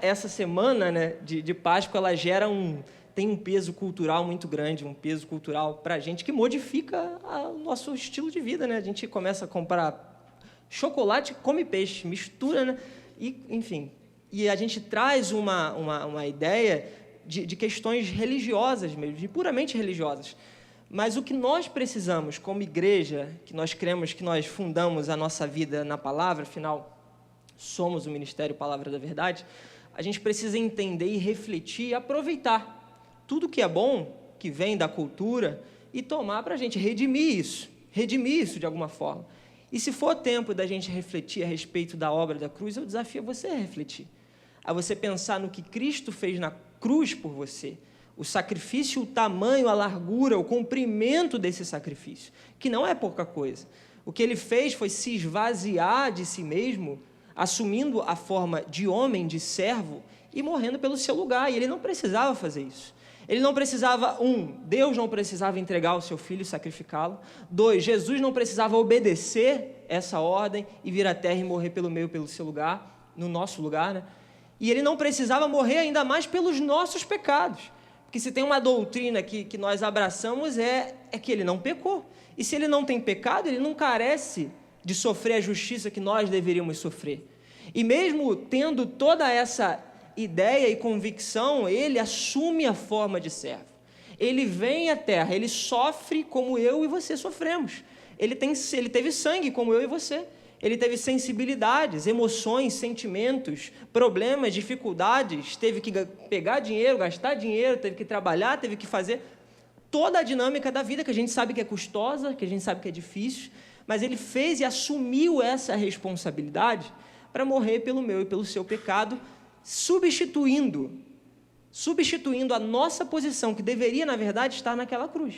essa semana, né, de Páscoa, ela tem um peso cultural muito grande, um peso cultural para a gente que modifica o nosso estilo de vida, né? A gente começa a comprar chocolate, come peixe, mistura, né? E, enfim, e a gente traz uma ideia de questões religiosas mesmo, de puramente religiosas. Mas o que nós precisamos, como igreja, que nós cremos que nós fundamos a nossa vida na palavra, afinal, somos o Ministério Palavra da Verdade, a gente precisa entender e refletir e aproveitar tudo que é bom, que vem da cultura, e tomar para a gente redimir isso de alguma forma. E se for tempo da gente refletir a respeito da obra da cruz, eu desafio você a refletir, a você pensar no que Cristo fez na cruz por você, o sacrifício, o tamanho, a largura, o comprimento desse sacrifício, que não é pouca coisa. O que ele fez foi se esvaziar de si mesmo, assumindo a forma de homem, de servo, e morrendo pelo seu lugar, e ele não precisava fazer isso. Ele não precisava, Deus não precisava entregar o seu filho e sacrificá-lo. 2, Jesus não precisava obedecer essa ordem e vir à terra e morrer pelo meu e pelo seu lugar, no nosso lugar, né? E ele não precisava morrer ainda mais pelos nossos pecados. Porque se tem uma doutrina que nós abraçamos é que ele não pecou. E se ele não tem pecado, ele não carece de sofrer a justiça que nós deveríamos sofrer. E mesmo tendo toda essa ideia e convicção, ele assume a forma de servo. Ele vem à terra, ele sofre como eu e você sofremos. Ele teve sangue como eu e você. Ele teve sensibilidades, emoções, sentimentos, problemas, dificuldades, teve que pegar dinheiro, gastar dinheiro, teve que trabalhar, teve que fazer toda a dinâmica da vida, que a gente sabe que é custosa, que a gente sabe que é difícil, mas ele fez e assumiu essa responsabilidade para morrer pelo meu e pelo seu pecado, substituindo a nossa posição, que deveria, na verdade, estar naquela cruz.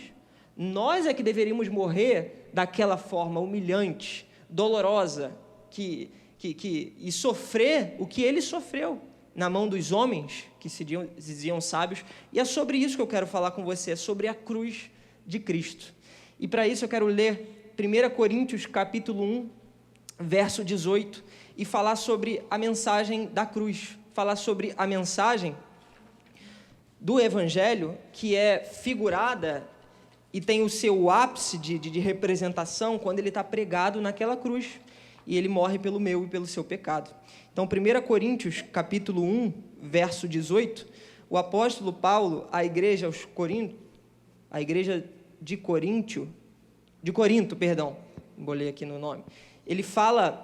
Nós é que deveríamos morrer daquela forma humilhante, dolorosa, e sofrer o que ele sofreu na mão dos homens que se diziam sábios. E é sobre isso que eu quero falar com você, é sobre a cruz de Cristo. E para isso eu quero ler 1 Coríntios capítulo 1, verso 18, e falar sobre a mensagem da cruz, falar sobre a mensagem do Evangelho, que é figurada e tem o seu ápice de representação quando ele está pregado naquela cruz, e ele morre pelo meu e pelo seu pecado. Então, 1 Coríntios, capítulo 1, verso 18, o apóstolo Paulo, à igreja de Corinto, embolei aqui no nome, ele fala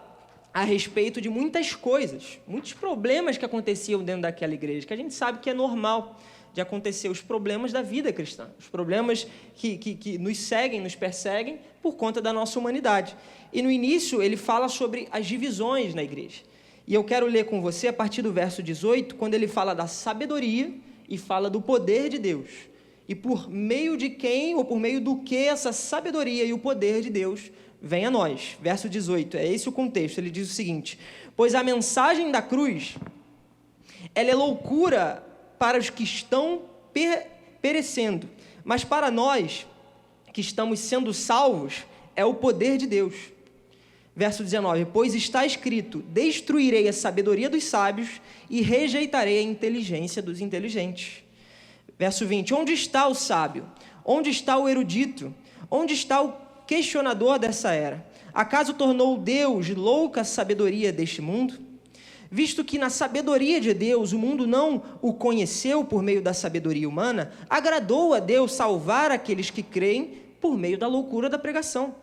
a respeito de muitas coisas, muitos problemas que aconteciam dentro daquela igreja, que a gente sabe que é normal de acontecer, os problemas da vida cristã, os problemas que nos seguem, nos perseguem por conta da nossa humanidade. E no início ele fala sobre as divisões na igreja. E eu quero ler com você a partir do verso 18, quando ele fala da sabedoria e fala do poder de Deus. E por meio de quem ou por meio do que essa sabedoria e o poder de Deus vem a nós. Verso 18, é esse o contexto. Ele diz o seguinte: pois a mensagem da cruz, ela é loucura para os que estão perecendo, mas para nós que estamos sendo salvos, é o poder de Deus. Verso 19, pois está escrito: destruirei a sabedoria dos sábios e rejeitarei a inteligência dos inteligentes. Verso 20, onde está o sábio? Onde está o erudito? Onde está o questionador dessa era? Acaso tornou Deus louca a sabedoria deste mundo? Visto que na sabedoria de Deus o mundo não o conheceu por meio da sabedoria humana, agradou a Deus salvar aqueles que creem por meio da loucura da pregação.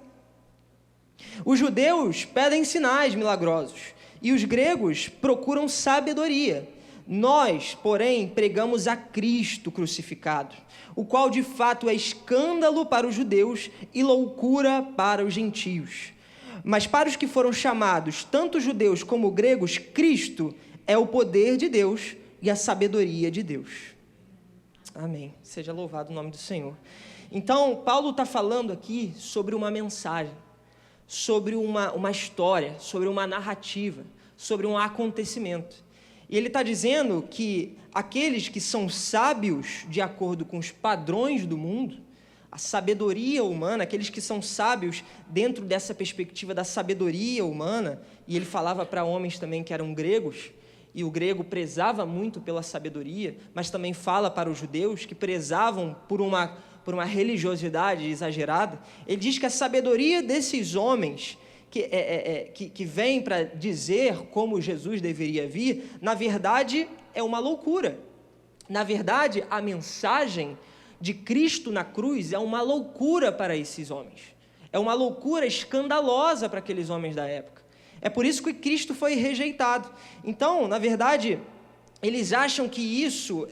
Os judeus pedem sinais milagrosos e os gregos procuram sabedoria. Nós, porém, pregamos a Cristo crucificado, o qual de fato é escândalo para os judeus e loucura para os gentios. Mas para os que foram chamados, tanto judeus como gregos, Cristo é o poder de Deus e a sabedoria de Deus. Amém. Seja louvado o nome do Senhor. Então, Paulo está falando aqui sobre uma mensagem, sobre uma história, sobre uma narrativa, sobre um acontecimento. E ele está dizendo que aqueles que são sábios de acordo com os padrões do mundo, a sabedoria humana, aqueles que são sábios dentro dessa perspectiva da sabedoria humana, e ele falava para homens também que eram gregos, e o grego prezava muito pela sabedoria, mas também fala para os judeus que prezavam por uma religiosidade exagerada. Ele diz que a sabedoria desses homens que vem para dizer como Jesus deveria vir, na verdade, é uma loucura. Na verdade, a mensagem de Cristo na cruz é uma loucura para esses homens. É uma loucura escandalosa para aqueles homens da época. É por isso que Cristo foi rejeitado. Então, na verdade, eles acham que isso,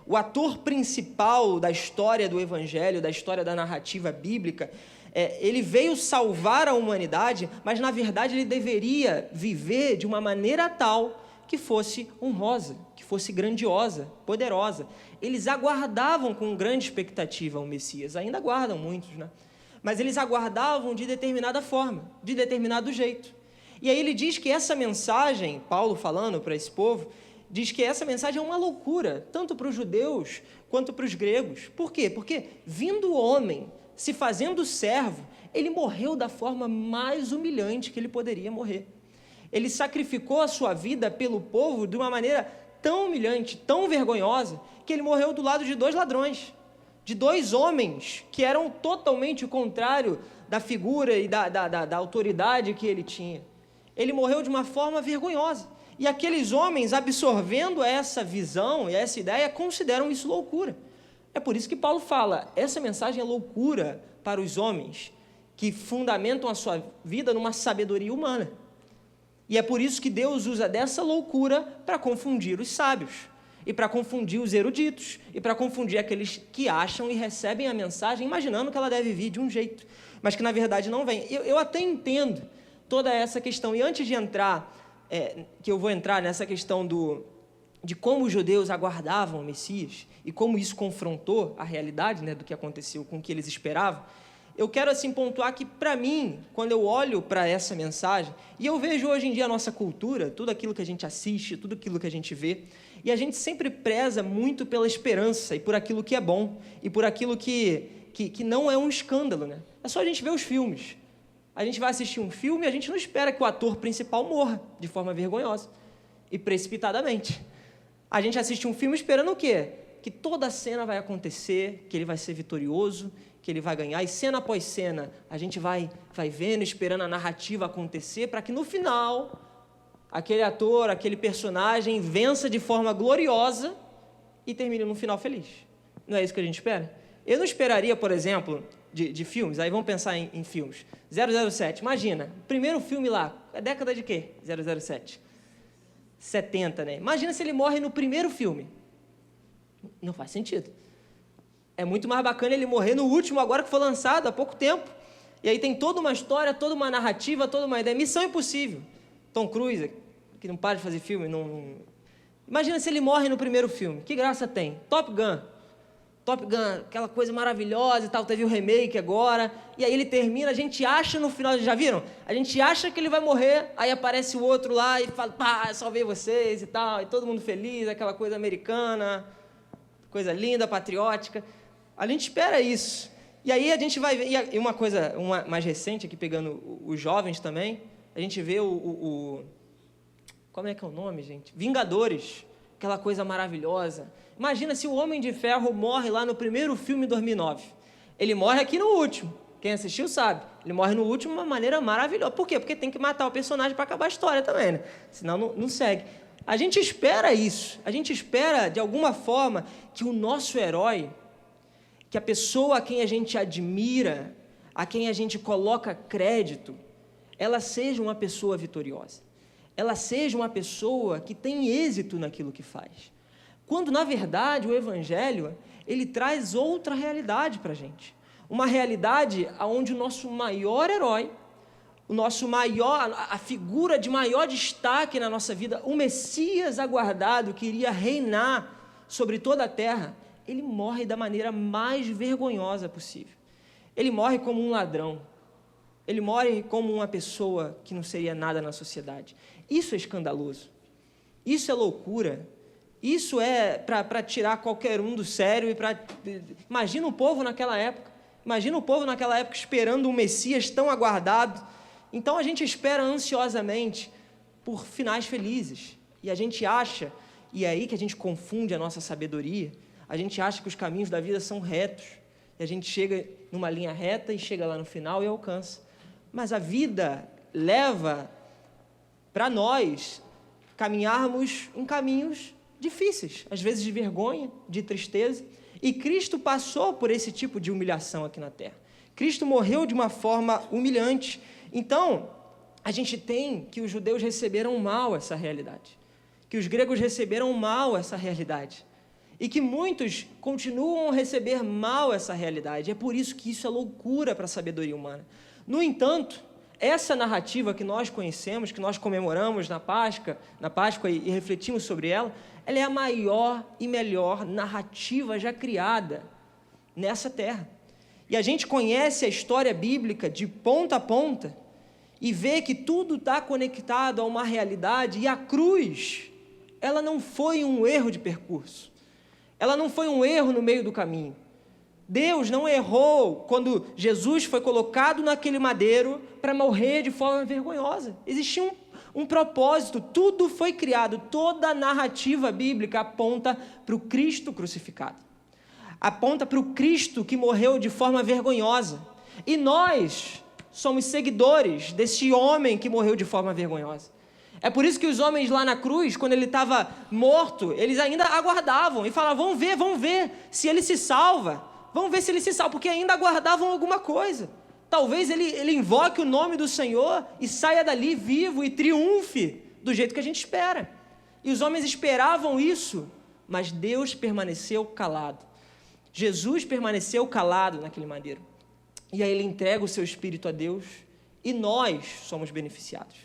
o ator principal da história do Evangelho, da história da narrativa bíblica, ele veio salvar a humanidade, mas, na verdade, ele deveria viver de uma maneira tal que fosse honrosa, que fosse grandiosa, poderosa. Eles aguardavam com grande expectativa o Messias, ainda aguardam muitos, né? Mas eles aguardavam de determinada forma, de determinado jeito. E aí ele diz que essa mensagem, Paulo falando para esse povo, diz que essa mensagem é uma loucura, tanto para os judeus quanto para os gregos. Por quê? Porque vindo o homem, se fazendo servo, ele morreu da forma mais humilhante que ele poderia morrer. Ele sacrificou a sua vida pelo povo de uma maneira tão humilhante, tão vergonhosa, que ele morreu do lado de 2 ladrões, de 2 homens que eram totalmente o contrário da figura e da autoridade que ele tinha. Ele morreu de uma forma vergonhosa. E aqueles homens, absorvendo essa visão e essa ideia, consideram isso loucura. É por isso que Paulo fala, essa mensagem é loucura para os homens que fundamentam a sua vida numa sabedoria humana. E é por isso que Deus usa dessa loucura para confundir os sábios, e para confundir os eruditos, e para confundir aqueles que acham e recebem a mensagem imaginando que ela deve vir de um jeito, mas que na verdade não vem. Eu até entendo toda essa questão, e antes de entrar, que eu vou entrar nessa questão de como os judeus aguardavam o Messias, e como isso confrontou a realidade, né, do que aconteceu com o que eles esperavam, eu quero assim pontuar que, para mim, quando eu olho para essa mensagem, e eu vejo hoje em dia a nossa cultura, tudo aquilo que a gente assiste, tudo aquilo que a gente vê, e a gente sempre preza muito pela esperança, e por aquilo que é bom, e por aquilo que não é um escândalo, né? É só a gente ver os filmes. A gente vai assistir um filme e a gente não espera que o ator principal morra de forma vergonhosa e precipitadamente. A gente assiste um filme esperando o quê? Que toda a cena vai acontecer, que ele vai ser vitorioso, que ele vai ganhar, e cena após cena, a gente vai vendo, esperando a narrativa acontecer, para que no final, aquele ator, aquele personagem vença de forma gloriosa e termine num final feliz. Não é isso que a gente espera? Eu não esperaria, por exemplo, de filmes, aí vamos pensar em filmes. 007, imagina, primeiro filme lá, é década de quê? 007? 70, né? Imagina se ele morre no primeiro filme. Não faz sentido. É muito mais bacana ele morrer no último, agora que foi lançado há pouco tempo. E aí tem toda uma história, toda uma narrativa, toda uma ideia. Missão Impossível. Tom Cruise, que não para de fazer filme. Imagina se ele morre no primeiro filme. Que graça tem? Top Gun, aquela coisa maravilhosa e tal. Teve o remake agora. E aí ele termina, a gente acha no final, já viram? A gente acha que ele vai morrer, aí aparece o outro lá e fala, pá, salvei vocês e tal. E todo mundo feliz, aquela coisa americana, coisa linda, patriótica. A gente espera isso. E aí a gente vai ver, e uma coisa mais recente, aqui pegando os jovens também, a gente vê como é que é o nome, gente? Vingadores, aquela coisa maravilhosa. Imagina se o Homem de Ferro morre lá no primeiro filme, em 2009. Ele morre aqui no último. Quem assistiu sabe. Ele morre no último de uma maneira maravilhosa. Por quê? Porque tem que matar o personagem para acabar a história também, né? Senão não segue. A gente espera isso. A gente espera, de alguma forma, que o nosso herói, que a pessoa a quem a gente admira, a quem a gente coloca crédito, ela seja uma pessoa vitoriosa. Ela seja uma pessoa que tem êxito naquilo que faz. Quando, na verdade, o Evangelho, ele traz outra realidade para a gente. Uma realidade onde o nosso maior herói, a figura de maior destaque na nossa vida, o Messias aguardado, que iria reinar sobre toda a terra, ele morre da maneira mais vergonhosa possível. Ele morre como um ladrão. Ele morre como uma pessoa que não seria nada na sociedade. Isso é escandaloso. Isso é loucura. Isso é para tirar qualquer um do sério e para... Imagina o povo naquela época. Imagina o povo naquela época esperando um Messias tão aguardado. Então a gente espera ansiosamente por finais felizes. E a gente acha, e é aí que a gente confunde a nossa sabedoria, a gente acha que os caminhos da vida são retos, e a gente chega numa linha reta e chega lá no final e alcança. Mas a vida leva para nós caminharmos em caminhos difíceis, às vezes de vergonha, de tristeza, e Cristo passou por esse tipo de humilhação aqui na Terra. Cristo morreu de uma forma humilhante. Então, a gente tem que os judeus receberam mal essa realidade, que os gregos receberam mal essa realidade, e que muitos continuam a receber mal essa realidade. É por isso que isso é loucura para a sabedoria humana. No entanto, essa narrativa que nós conhecemos, que nós comemoramos na Páscoa e refletimos sobre ela, ela é a maior e melhor narrativa já criada nessa terra. E a gente conhece a história bíblica de ponta a ponta e vê que tudo está conectado a uma realidade, e a cruz, ela não foi um erro de percurso, ela não foi um erro no meio do caminho. Deus não errou quando Jesus foi colocado naquele madeiro para morrer de forma vergonhosa. Existia um propósito, tudo foi criado, toda a narrativa bíblica aponta para o Cristo crucificado, aponta para o Cristo que morreu de forma vergonhosa, e nós somos seguidores desse homem que morreu de forma vergonhosa. É por isso que os homens lá na cruz, quando ele estava morto, eles ainda aguardavam e falavam, vamos ver se ele se salva, porque ainda aguardavam alguma coisa. Talvez ele invoque o nome do Senhor e saia dali vivo e triunfe do jeito que a gente espera. E os homens esperavam isso, mas Deus permaneceu calado. Jesus permaneceu calado naquele madeiro. E aí ele entrega o seu Espírito a Deus, e nós somos beneficiados.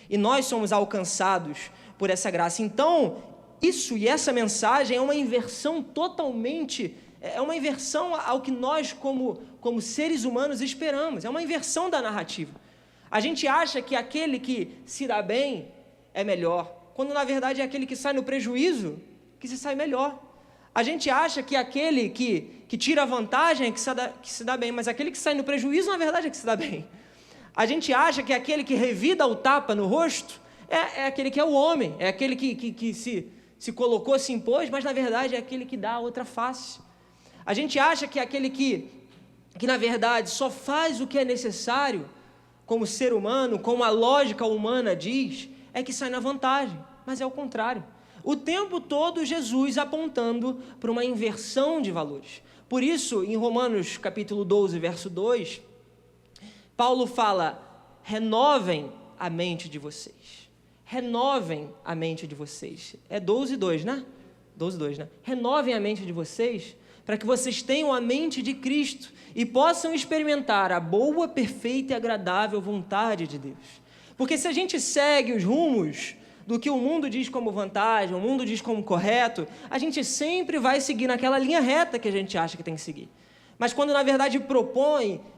E nós somos alcançados por essa graça. Então, isso e essa mensagem é uma inversão totalmente, é uma inversão ao que nós, como seres humanos, esperamos. É uma inversão da narrativa. A gente acha que aquele que se dá bem é melhor, quando na verdade é aquele que sai no prejuízo que se sai melhor. A gente acha que aquele que tira vantagem é que se dá bem, mas aquele que sai no prejuízo, na verdade, é que se dá bem. A gente acha que aquele que revida o tapa no rosto é aquele que é o homem, é aquele que se colocou, se impôs, mas na verdade é aquele que dá a outra face. A gente acha que aquele que na verdade só faz o que é necessário como ser humano, como a lógica humana diz, é que sai na vantagem, mas é o contrário. O tempo todo Jesus apontando para uma inversão de valores. Por isso, em Romanos capítulo 12, verso 2, Paulo fala, renovem a mente de vocês. Renovem a mente de vocês. É 12:2, né? 12:2, né? Renovem a mente de vocês, para que vocês tenham a mente de Cristo e possam experimentar a boa, perfeita e agradável vontade de Deus. Porque se a gente segue os rumos do que o mundo diz como vantagem, o mundo diz como correto, a gente sempre vai seguir naquela linha reta que a gente acha que tem que seguir. Mas quando na verdade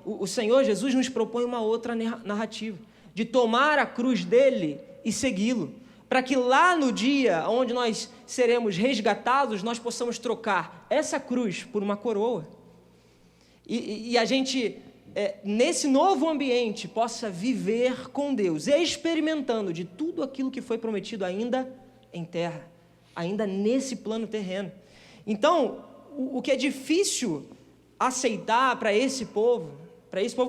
o Senhor Jesus nos propõe uma outra narrativa, de tomar a cruz dele e segui-lo, para que lá no dia onde nós seremos resgatados, nós possamos trocar essa cruz por uma coroa. E a gente, nesse novo ambiente, possa viver com Deus, experimentando de tudo aquilo que foi prometido ainda em terra, ainda nesse plano terreno. Então, o que é difícil aceitar para esse povo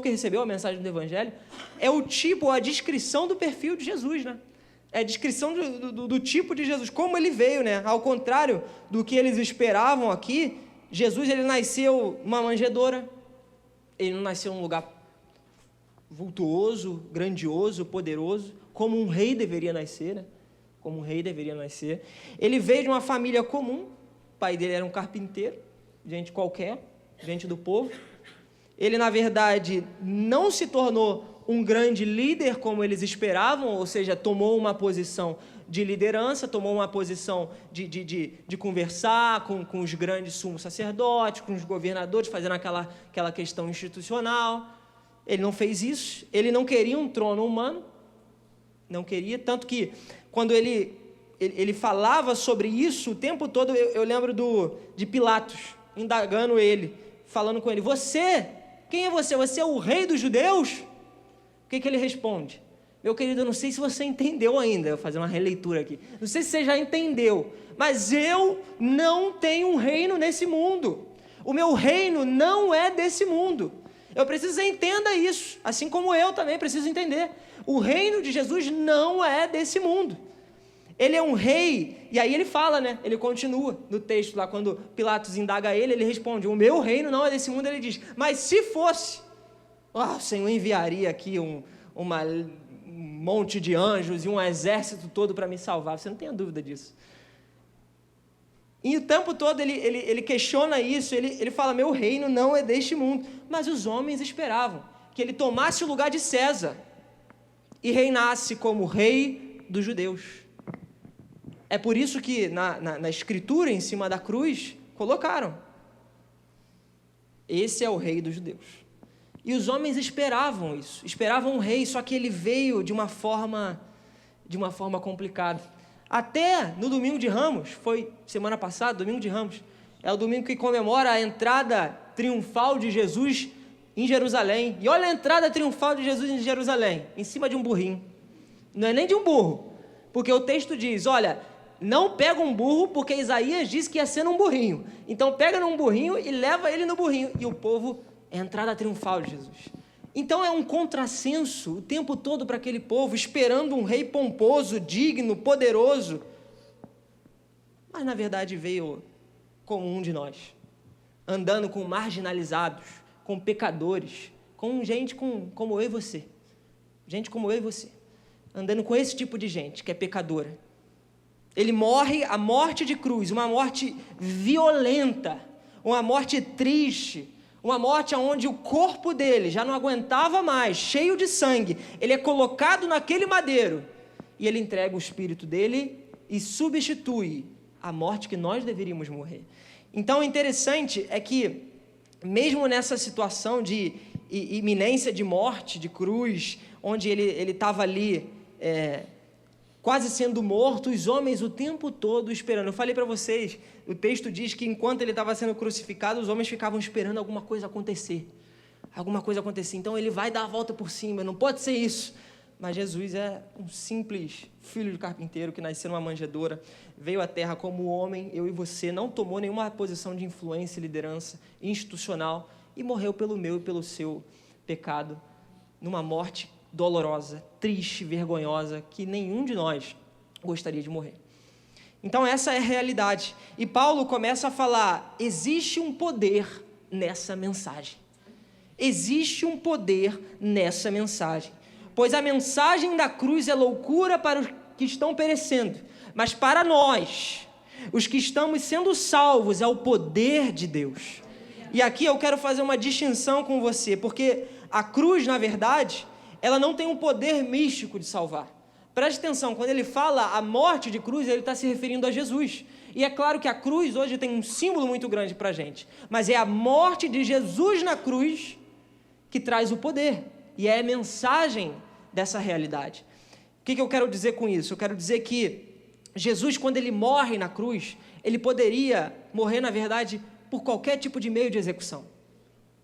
que recebeu a mensagem do Evangelho, é a descrição do perfil de Jesus, né? É a descrição do tipo de Jesus, como ele veio, né? Ao contrário do que eles esperavam aqui, Jesus, ele nasceu numa manjedoura, ele não nasceu num lugar vultuoso, grandioso, poderoso, como um rei deveria nascer, né? Como um rei deveria nascer. Ele veio de uma família comum, o pai dele era um carpinteiro, gente qualquer, gente do povo. Ele, na verdade, não se tornou um grande líder como eles esperavam, ou seja, tomou uma posição de liderança, tomou uma posição de conversar com os grandes sumos sacerdotes, com os governadores, fazendo aquela questão institucional. Ele não fez isso, ele não queria um trono humano, não queria, tanto que quando ele falava sobre isso o tempo todo, eu lembro de Pilatos indagando ele, falando com ele, quem é você? Você é o rei dos judeus? O que ele responde? Meu querido, eu não sei se você entendeu ainda, eu vou fazer uma releitura aqui. Não sei se você já entendeu, mas eu não tenho um reino nesse mundo. O meu reino não é desse mundo. Eu preciso que você entenda isso, assim como eu também preciso entender. O reino de Jesus não é desse mundo. Ele é um rei, e aí ele fala, né? Ele continua no texto lá, quando Pilatos indaga ele, ele responde, o meu reino não é desse mundo, ele diz, mas se fosse, o Senhor enviaria aqui um monte de anjos e um exército todo para me salvar, você não tenha dúvida disso. E o tempo todo ele questiona isso, ele fala, meu reino não é deste mundo, mas os homens esperavam que ele tomasse o lugar de César e reinasse como rei dos judeus. É por isso que na escritura, em cima da cruz, colocaram, esse é o rei dos judeus. E os homens esperavam isso, esperavam um rei, só que ele veio de uma forma complicada. Até no domingo de Ramos, foi semana passada, domingo de Ramos, é o domingo que comemora a entrada triunfal de Jesus em Jerusalém. E olha a entrada triunfal de Jesus em Jerusalém, em cima de um burrinho. Não é nem de um burro, porque o texto diz, olha, não pega um burro, porque Isaías disse que ia ser num burrinho. Então pega num burrinho e leva ele no burrinho. E o povo, é a entrada triunfal de Jesus. Então é um contrassenso o tempo todo para aquele povo, esperando um rei pomposo, digno, poderoso. Mas na verdade veio como um de nós, andando com marginalizados, com pecadores, com gente como eu e você. Gente como eu e você. Andando com esse tipo de gente que é pecadora. Ele morre a morte de cruz, uma morte violenta, uma morte triste, uma morte onde o corpo dele já não aguentava mais, cheio de sangue. Ele é colocado naquele madeiro e ele entrega o espírito dele e substitui a morte que nós deveríamos morrer. Então, o interessante é que, mesmo nessa situação de iminência de morte, de cruz, onde ele estava ali quase sendo morto, os homens o tempo todo esperando. Eu falei para vocês, o texto diz que enquanto ele estava sendo crucificado, os homens ficavam esperando alguma coisa acontecer. Alguma coisa acontecer. Então ele vai dar a volta por cima, não pode ser isso. Mas Jesus é um simples filho de carpinteiro que nasceu numa manjedoura, veio à terra como homem, eu e você, não tomou nenhuma posição de influência e liderança institucional e morreu pelo meu e pelo seu pecado, numa morte dolorosa, triste, vergonhosa, que nenhum de nós gostaria de morrer. Então essa é a realidade. E Paulo começa a falar, existe um poder nessa mensagem. Existe um poder nessa mensagem. Pois a mensagem da cruz é loucura para os que estão perecendo, mas para nós, os que estamos sendo salvos, é o poder de Deus. E aqui eu quero fazer uma distinção com você, porque a cruz, na verdade, ela não tem um poder místico de salvar. Preste atenção, quando ele fala a morte de cruz, ele está se referindo a Jesus. E é claro que a cruz hoje tem um símbolo muito grande para a gente, mas é a morte de Jesus na cruz que traz o poder. E é a mensagem dessa realidade. O que eu quero dizer com isso? Eu quero dizer que Jesus, quando ele morre na cruz, ele poderia morrer, na verdade, por qualquer tipo de meio de execução.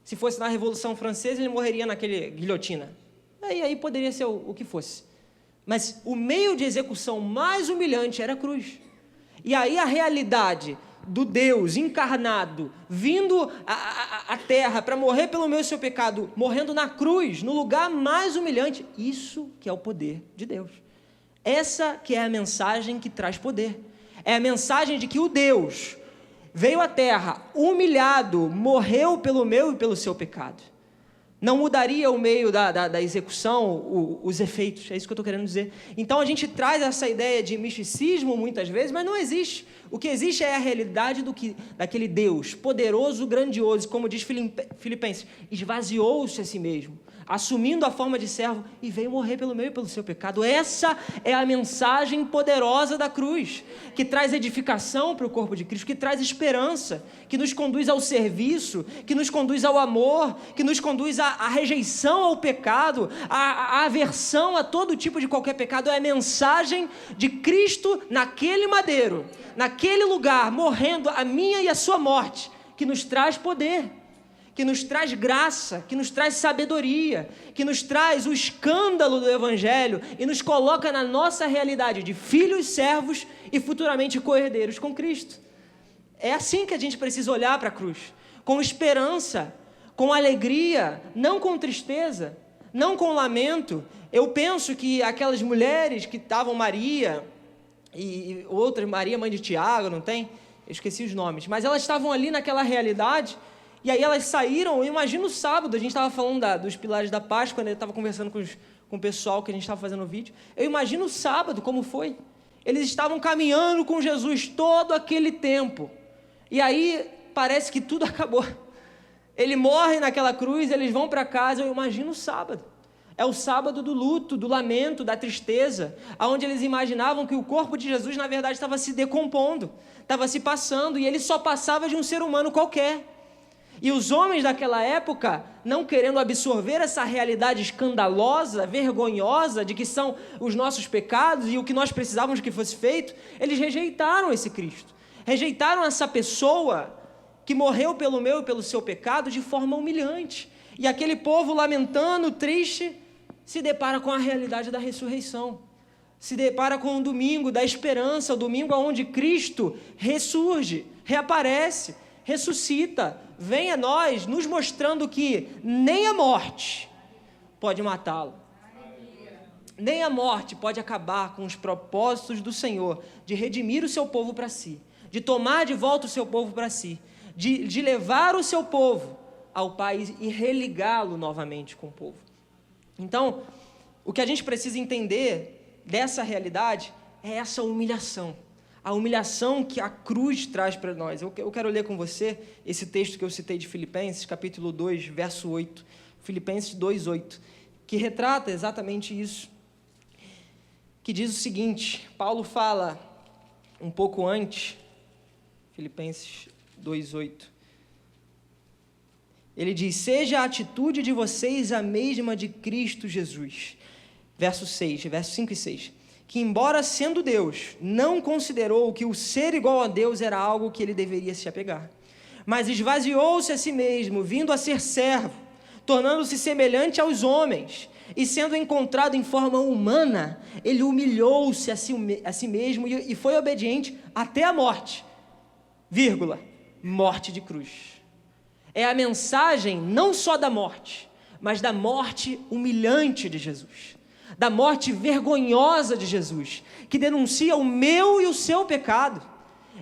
Se fosse na Revolução Francesa, ele morreria naquele guilhotina. Aí poderia ser o que fosse. Mas o meio de execução mais humilhante era a cruz. E aí a realidade do Deus encarnado, vindo à terra para morrer pelo meu e seu pecado, morrendo na cruz, no lugar mais humilhante, isso que é o poder de Deus. Essa que é a mensagem que traz poder. É a mensagem de que o Deus veio à terra, humilhado, morreu pelo meu e pelo seu pecado. Não mudaria o meio da execução, os efeitos, é isso que eu estou querendo dizer. Então a gente traz essa ideia de misticismo muitas vezes, mas não existe. O que existe é a realidade daquele Deus poderoso, grandioso, como diz Filipenses, esvaziou-se a si mesmo, assumindo a forma de servo e veio morrer pelo meu e pelo seu pecado. Essa é a mensagem poderosa da cruz, que traz edificação para o corpo de Cristo, que traz esperança, que nos conduz ao serviço, que nos conduz ao amor, que nos conduz à rejeição ao pecado, à aversão a todo tipo de qualquer pecado. É a mensagem de Cristo naquele madeiro, naquele lugar, morrendo a minha e a sua morte, que nos traz poder, que nos traz graça, que nos traz sabedoria, que nos traz o escândalo do Evangelho e nos coloca na nossa realidade de filhos, servos e futuramente co-herdeiros com Cristo. É assim que a gente precisa olhar para a cruz, com esperança, com alegria, não com tristeza, não com lamento. Eu penso que aquelas mulheres que estavam, Maria e outras, Maria, mãe de Tiago, não tem? Eu esqueci os nomes, mas elas estavam ali naquela realidade, e aí elas saíram. Eu imagino o sábado, a gente estava falando dos pilares da Páscoa, né? Eu estava conversando com o pessoal que a gente estava fazendo o vídeo, eu imagino o sábado como foi. Eles estavam caminhando com Jesus todo aquele tempo, e aí parece que tudo acabou. Ele morre naquela cruz, eles vão para casa. Eu imagino o sábado. É o sábado do luto, do lamento, da tristeza, onde eles imaginavam que o corpo de Jesus, na verdade, estava se decompondo, estava se passando, e ele só passava de um ser humano qualquer. E os homens daquela época, não querendo absorver essa realidade escandalosa, vergonhosa, de que são os nossos pecados e o que nós precisávamos que fosse feito, eles rejeitaram esse Cristo, rejeitaram essa pessoa que morreu pelo meu e pelo seu pecado de forma humilhante. E aquele povo lamentando, triste, se depara com a realidade da ressurreição, se depara com o domingo da esperança, o domingo onde Cristo ressurge, reaparece, ressuscita, vem a nós, nos mostrando que nem a morte pode matá-lo, nem a morte pode acabar com os propósitos do Senhor de redimir o seu povo para si, de tomar de volta o seu povo para si, de levar o seu povo ao Pai e religá-lo novamente com o povo. Então, o que a gente precisa entender dessa realidade é essa humilhação, a humilhação que a cruz traz para nós. Eu quero ler com você esse texto que eu citei de Filipenses, capítulo 2, verso 8, Filipenses 2, 8, que retrata exatamente isso, que diz o seguinte. Paulo fala um pouco antes, Filipenses 2, 8, ele diz: seja a atitude de vocês a mesma de Cristo Jesus. Verso 5 e 6. Que, embora sendo Deus, não considerou que o ser igual a Deus era algo que ele deveria se apegar, mas esvaziou-se a si mesmo, vindo a ser servo, tornando-se semelhante aos homens, e sendo encontrado em forma humana, ele humilhou-se a si mesmo e foi obediente até a morte, morte de cruz. É a mensagem não só da morte, mas da morte humilhante de Jesus, da morte vergonhosa de Jesus, que denuncia o meu e o seu pecado.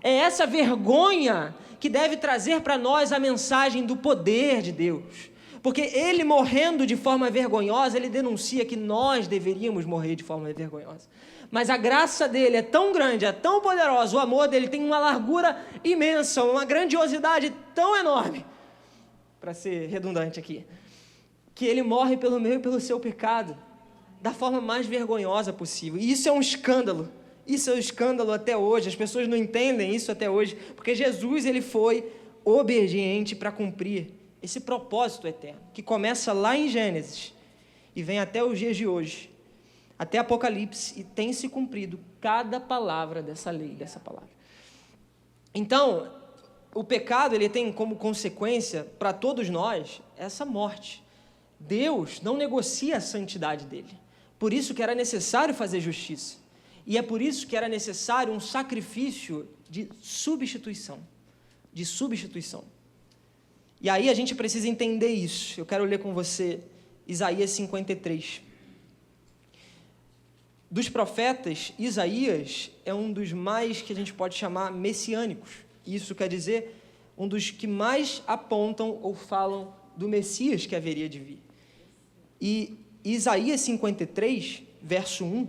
É essa vergonha que deve trazer para nós a mensagem do poder de Deus, porque ele morrendo de forma vergonhosa, ele denuncia que nós deveríamos morrer de forma vergonhosa. Mas a graça dele é tão grande, é tão poderosa, o amor dele tem uma largura imensa, uma grandiosidade tão enorme, para ser redundante aqui, que ele morre pelo meu e pelo seu pecado, da forma mais vergonhosa possível. E isso é um escândalo até hoje. As pessoas não entendem isso até hoje, porque Jesus, ele foi obediente para cumprir esse propósito eterno, que começa lá em Gênesis e vem até os dias de hoje, até Apocalipse, e tem se cumprido cada palavra dessa lei, dessa palavra. Então, o pecado, ele tem como consequência para todos nós essa morte. Deus não negocia a santidade dele. Por isso que era necessário fazer justiça. E é por isso que era necessário um sacrifício de substituição. E aí a gente precisa entender isso. Eu quero ler com você Isaías 53. Dos profetas, Isaías é um dos mais que a gente pode chamar messiânicos. Isso quer dizer, um dos que mais apontam ou falam do Messias que haveria de vir. E Isaías 53, verso 1,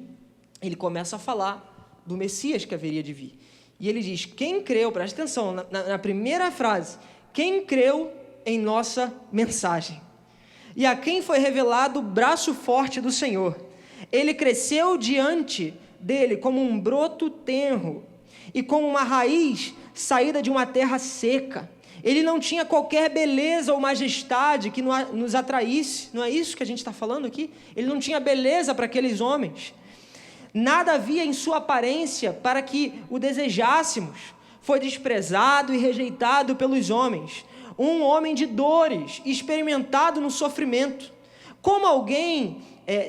ele começa a falar do Messias que haveria de vir. E ele diz: quem creu, presta atenção, na primeira frase, quem creu em nossa mensagem, e a quem foi revelado o braço forte do Senhor. Ele cresceu diante dele como um broto tenro, e como uma raiz saída de uma terra seca. Ele não tinha qualquer beleza ou majestade que nos atraísse. Não é isso que a gente está falando aqui? Ele não tinha beleza para aqueles homens. Nada havia em sua aparência para que o desejássemos. Foi desprezado e rejeitado pelos homens, um homem de dores, experimentado no sofrimento. Como alguém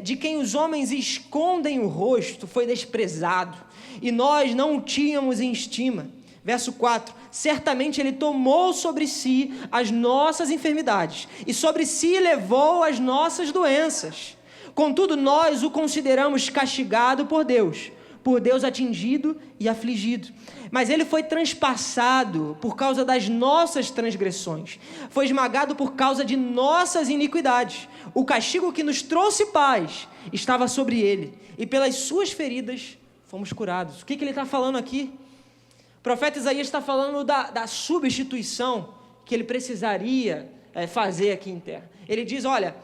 de quem os homens escondem o rosto, foi desprezado, e nós não o tínhamos em estima. Verso 4, certamente ele tomou sobre si as nossas enfermidades, e sobre si levou as nossas doenças. Contudo, nós o consideramos castigado por Deus atingido e afligido. Mas ele foi transpassado por causa das nossas transgressões, foi esmagado por causa de nossas iniquidades. O castigo que nos trouxe paz estava sobre ele, e pelas suas feridas fomos curados. O que ele está falando aqui? O profeta Isaías está falando da substituição que ele precisaria fazer aqui em terra. Ele diz, olha,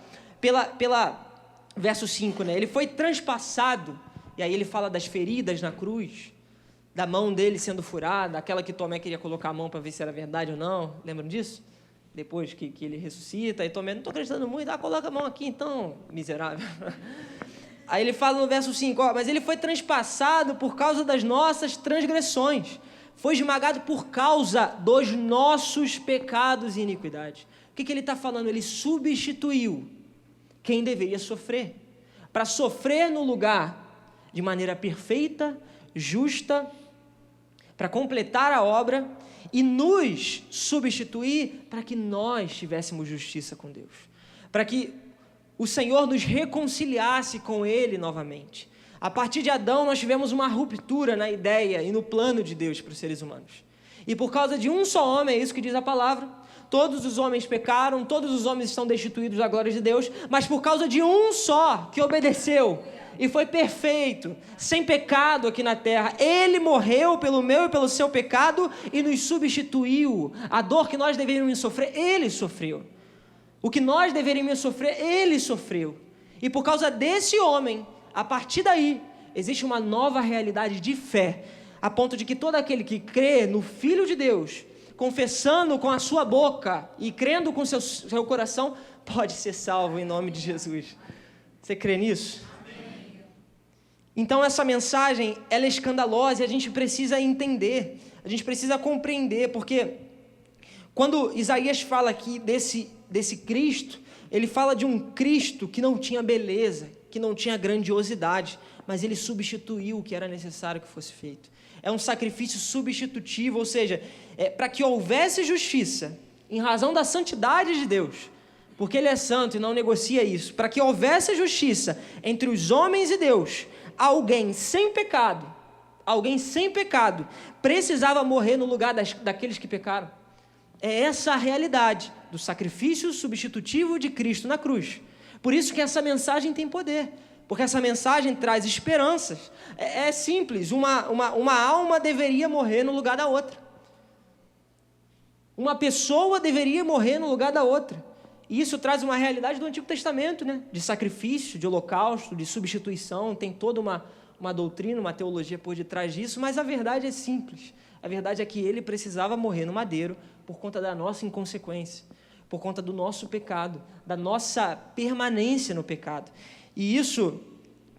verso 5, né? Ele foi transpassado, e aí ele fala das feridas na cruz, da mão dele sendo furada, aquela que Tomé queria colocar a mão para ver se era verdade ou não. Lembram disso? Depois que ele ressuscita, e Tomé, não estou acreditando muito, coloca a mão aqui então, miserável. Aí ele fala no verso 5, mas ele foi transpassado por causa das nossas transgressões, foi esmagado por causa dos nossos pecados e iniquidades. O que ele está falando? Ele substituiu quem deveria sofrer, para sofrer no lugar de maneira perfeita, justa, para completar a obra e nos substituir para que nós tivéssemos justiça com Deus, para que o Senhor nos reconciliasse com Ele novamente. A partir de Adão nós tivemos uma ruptura na ideia e no plano de Deus para os seres humanos, e por causa de um só homem, é isso que diz a palavra, todos os homens pecaram, todos os homens estão destituídos da glória de Deus, mas por causa de um só que obedeceu e foi perfeito, sem pecado aqui na terra, ele morreu pelo meu e pelo seu pecado e nos substituiu. A dor que nós deveríamos sofrer, ele sofreu. O que nós deveríamos sofrer, ele sofreu. E por causa desse homem, a partir daí, existe uma nova realidade de fé, a ponto de que todo aquele que crê no Filho de Deus, confessando com a sua boca e crendo com seu coração, pode ser salvo em nome de Jesus. Você crê nisso? Então essa mensagem, ela é escandalosa e a gente precisa entender, a gente precisa compreender, porque quando Isaías fala aqui desse Cristo, ele fala de um Cristo que não tinha beleza, que não tinha grandiosidade, mas ele substituiu o que era necessário que fosse feito. É um sacrifício substitutivo, ou seja, para que houvesse justiça, em razão da santidade de Deus, porque ele é santo e não negocia isso, para que houvesse justiça entre os homens e Deus, alguém sem pecado precisava morrer no lugar daqueles que pecaram. É essa a realidade do sacrifício substitutivo de Cristo na cruz. Por isso que essa mensagem tem poder, porque essa mensagem traz esperanças. É simples, uma alma deveria morrer no lugar da outra. Uma pessoa deveria morrer no lugar da outra. E isso traz uma realidade do Antigo Testamento, né? De sacrifício, de holocausto, de substituição, tem toda uma doutrina, uma teologia por detrás disso, mas a verdade é simples. A verdade é que ele precisava morrer no madeiro por conta da nossa inconsequência, por conta do nosso pecado, da nossa permanência no pecado. E isso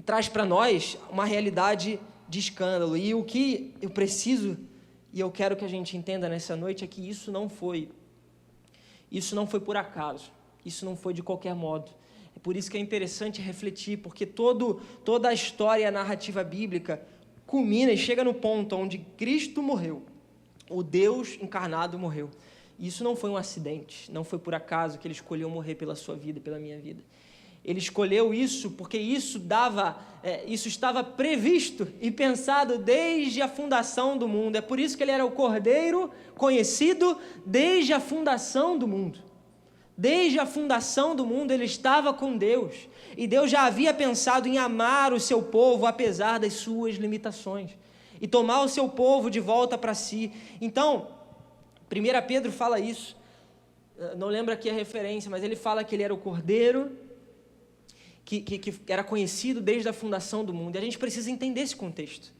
traz para nós uma realidade de escândalo. E o que eu preciso, e eu quero que a gente entenda nessa noite, é que isso não foi por acaso. Isso não foi de qualquer modo. É por isso que é interessante refletir, porque toda a história, a narrativa bíblica culmina e chega no ponto onde Cristo morreu, o Deus encarnado morreu. E isso não foi um acidente, não foi por acaso que ele escolheu morrer pela sua vida, pela minha vida. Ele escolheu isso porque isso estava previsto e pensado desde a fundação do mundo. É por isso que ele era o Cordeiro conhecido desde a fundação do mundo. Desde a fundação do mundo ele estava com Deus, e Deus já havia pensado em amar o seu povo apesar das suas limitações, e tomar o seu povo de volta para si. Então, 1 Pedro fala isso, não lembro aqui a referência, mas ele fala que ele era o Cordeiro, que era conhecido desde a fundação do mundo, e a gente precisa entender esse contexto.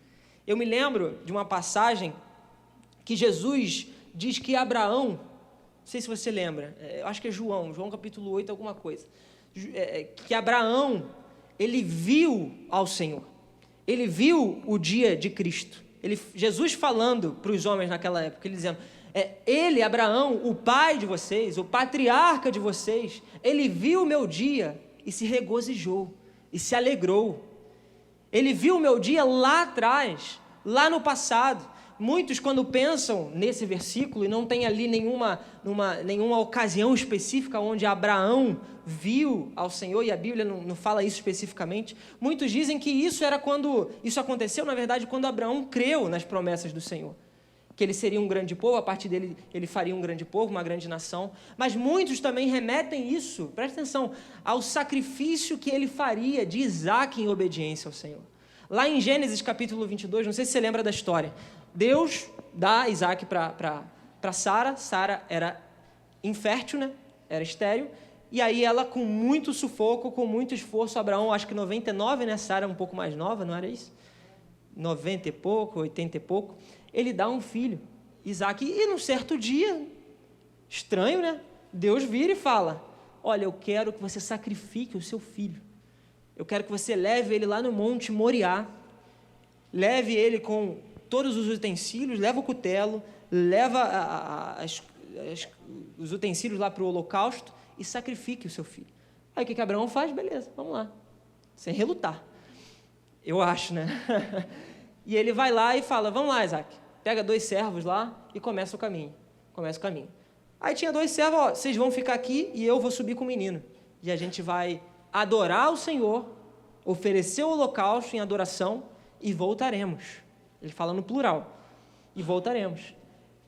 Eu me lembro de uma passagem que Jesus diz que Abraão, não sei se você lembra, eu acho que é João capítulo 8, alguma coisa, que Abraão, ele viu ao Senhor, ele viu o dia de Cristo, Jesus falando para os homens naquela época, ele dizendo, ele, Abraão, o pai de vocês, o patriarca de vocês, ele viu o meu dia e se regozijou, e se alegrou. Ele viu o meu dia lá atrás, lá no passado. Muitos, quando pensam nesse versículo, e não tem ali nenhuma ocasião específica onde Abraão viu ao Senhor, e a Bíblia não fala isso especificamente, muitos dizem que isso aconteceu, na verdade, quando Abraão creu nas promessas do Senhor, que ele seria um grande povo, a partir dele ele faria um grande povo, uma grande nação, mas muitos também remetem isso, presta atenção, ao sacrifício que ele faria de Isaque em obediência ao Senhor. Lá em Gênesis capítulo 22, não sei se você lembra da história, Deus dá Isaque para Sara. Sara era infértil, né? Era estéril. E aí ela, com muito sufoco, com muito esforço, Abraão, acho que 99, né? Sara um pouco mais nova, não era isso? 90 e pouco, 80 e pouco. Ele dá um filho, Isaque. E num certo dia, estranho, né? Deus vira e fala, olha, eu quero que você sacrifique o seu filho. Eu quero que você leve ele lá no Monte Moriá. Leve ele com todos os utensílios, leva o cutelo, leva os utensílios lá para o holocausto e sacrifique o seu filho. Aí o que Abraão faz? Beleza, vamos lá. Sem relutar. Eu acho, né? E ele vai lá e fala, vamos lá, Isaque. Pega 2 servos lá e começa o caminho. Aí tinha 2 servos, ó, vocês vão ficar aqui e eu vou subir com o menino. E a gente vai adorar o Senhor, oferecer o holocausto em adoração e voltaremos. Ele fala no plural. E voltaremos.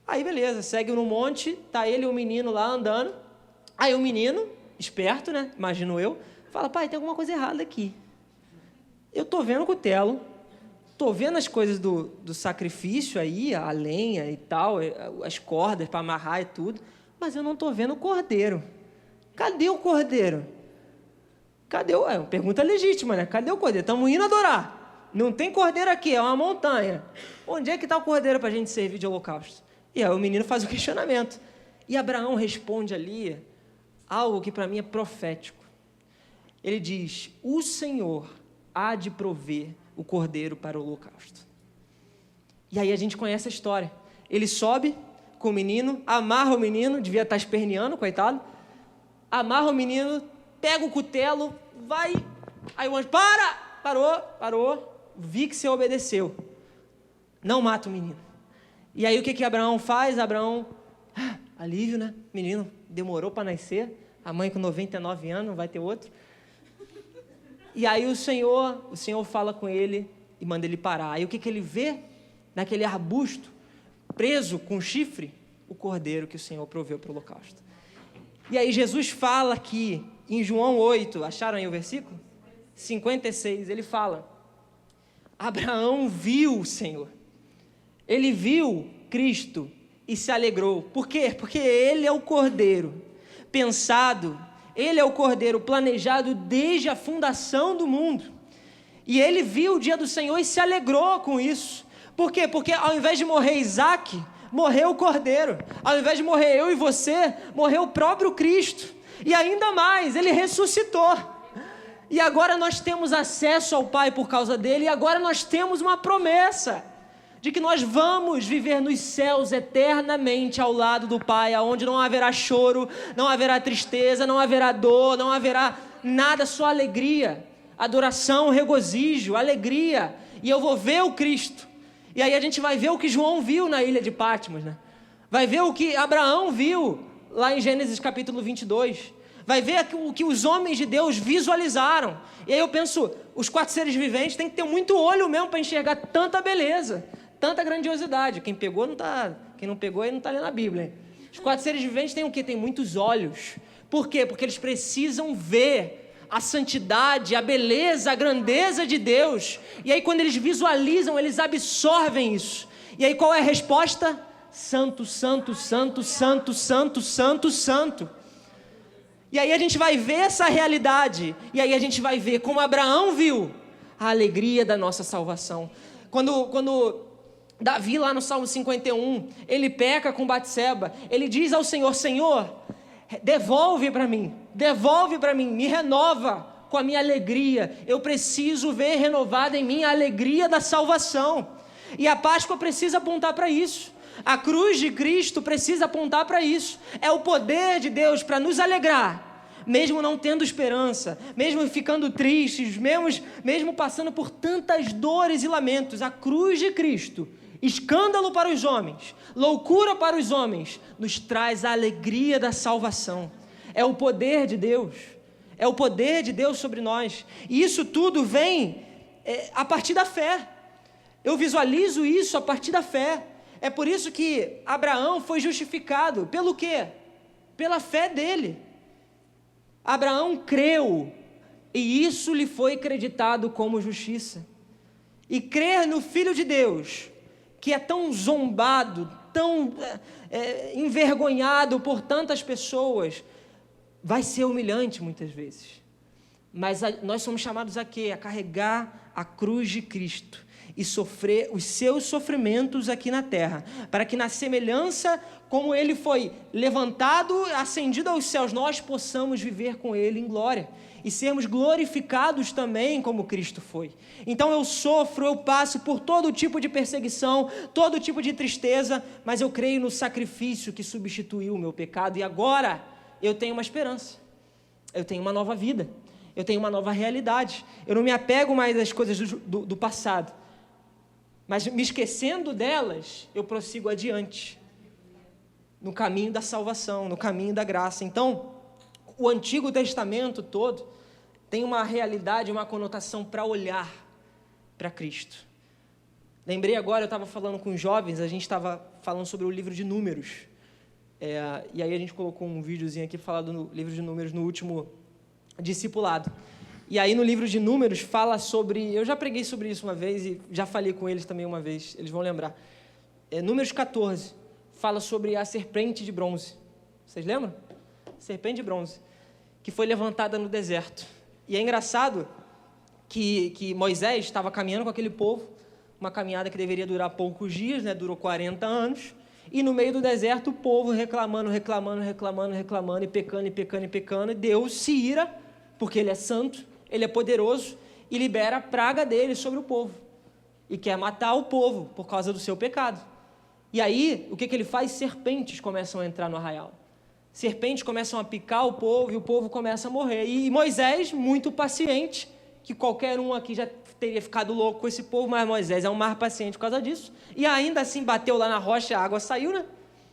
Aí, beleza, segue no monte, tá ele e o menino lá andando. Aí o menino, esperto, né, imagino eu, fala, pai, tem alguma coisa errada aqui. Eu tô vendo o cutelo, tô vendo as coisas do sacrifício aí, a lenha e tal, as cordas para amarrar e tudo, mas eu não tô vendo o cordeiro. Cadê o cordeiro? Pergunta legítima, né? Cadê o cordeiro? Estamos indo adorar. Não tem cordeiro aqui, é uma montanha. Onde é que está o cordeiro para a gente servir de holocausto? E aí o menino faz o questionamento. E Abraão responde ali algo que para mim é profético. Ele diz, o Senhor há de prover o cordeiro para o holocausto. E aí a gente conhece a história. Ele sobe com o menino, amarra o menino, devia estar esperneando, coitado. Amarra o menino, pega o cutelo, vai. Aí o anjo, parou. Vi que você obedeceu. Não mata o menino. E aí o que Abraão faz? Abraão, alívio, né? Menino demorou para nascer. A mãe com 99 anos, não vai ter outro. E aí o Senhor fala com ele e manda ele parar. Aí o que ele vê? Naquele arbusto, preso com chifre, o cordeiro que o Senhor proveu para o holocausto. E aí Jesus fala aqui, em João 8, acharam aí o versículo? 56, ele fala, Abraão viu o Senhor, ele viu Cristo e se alegrou. Por quê? Porque ele é o cordeiro pensado, ele é o cordeiro planejado desde a fundação do mundo. E ele viu o dia do Senhor e se alegrou com isso. Por quê? Porque ao invés de morrer Isaque, morreu o cordeiro. Ao invés de morrer eu e você, morreu o próprio Cristo. E ainda mais, ele ressuscitou. E agora nós temos acesso ao Pai por causa dele, e agora nós temos uma promessa de que nós vamos viver nos céus eternamente ao lado do Pai, onde não haverá choro, não haverá tristeza, não haverá dor, não haverá nada, só alegria, adoração, regozijo, alegria. E eu vou ver o Cristo. E aí a gente vai ver o que João viu na ilha de Patmos, né? Vai ver o que Abraão viu lá em Gênesis capítulo 22. Vai ver o que os homens de Deus visualizaram. E aí eu penso, os 4 seres viventes têm que ter muito olho mesmo para enxergar tanta beleza, tanta grandiosidade. Quem pegou não está, quem não pegou aí não está lendo a Bíblia. Hein? Os 4 seres viventes têm o quê? Tem muitos olhos. Por quê? Porque eles precisam ver a santidade, a beleza, a grandeza de Deus. E aí quando eles visualizam, eles absorvem isso. E aí qual é a resposta? Santo, santo, santo, santo, santo, santo, santo. E aí a gente vai ver essa realidade, e aí a gente vai ver como Abraão viu a alegria da nossa salvação. Quando Davi lá no Salmo 51, ele peca com Batseba, ele diz ao Senhor, Senhor, devolve para mim, me renova com a minha alegria, eu preciso ver renovada em mim a alegria da salvação. E a Páscoa precisa apontar para isso. A cruz de Cristo precisa apontar para isso. É o poder de Deus para nos alegrar, mesmo não tendo esperança, mesmo ficando tristes, mesmo passando por tantas dores e lamentos. A cruz de Cristo, escândalo para os homens, loucura para os homens, nos traz a alegria da salvação. É o poder de Deus. É o poder de Deus sobre nós. E isso tudo vem a partir da fé. Eu visualizo isso a partir da fé. É por isso que Abraão foi justificado. Pelo quê? Pela fé dele. Abraão creu, e isso lhe foi creditado como justiça. E crer no Filho de Deus, que é tão zombado, tão envergonhado por tantas pessoas, vai ser humilhante muitas vezes. Mas nós somos chamados a quê? A carregar a cruz de Cristo e sofrer os seus sofrimentos aqui na terra, para que na semelhança como ele foi levantado, ascendido aos céus, nós possamos viver com ele em glória e sermos glorificados também como Cristo foi. Então eu sofro, eu passo por todo tipo de perseguição, todo tipo de tristeza, mas eu creio no sacrifício que substituiu o meu pecado, e agora eu tenho uma esperança, eu tenho uma nova vida, eu tenho uma nova realidade. Eu não me apego mais às coisas do passado, mas me esquecendo delas, eu prossigo adiante, no caminho da salvação, no caminho da graça. Então, o Antigo Testamento todo tem uma realidade, uma conotação para olhar para Cristo. Lembrei agora, eu estava falando com os jovens, a gente estava falando sobre o livro de Números, e aí a gente colocou um videozinho aqui falando no livro de Números no último discipulado. E aí no livro de Números fala sobre, eu já preguei sobre isso uma vez e já falei com eles também uma vez, eles vão lembrar. Números 14 fala sobre a serpente de bronze. Vocês lembram? Serpente de bronze, que foi levantada no deserto. E é engraçado que Moisés estava caminhando com aquele povo, uma caminhada que deveria durar poucos dias, né? Durou 40 anos, e no meio do deserto o povo reclamando, e pecando, e Deus se ira, porque ele é santo, ele é poderoso, e libera a praga dele sobre o povo, e quer matar o povo por causa do seu pecado. E aí, o que ele faz? Serpentes começam a entrar no arraial. Serpentes começam a picar o povo, e o povo começa a morrer. E Moisés, muito paciente, que qualquer um aqui já teria ficado louco com esse povo, mas Moisés é um mais paciente por causa disso, e ainda assim bateu lá na rocha, a água saiu, né?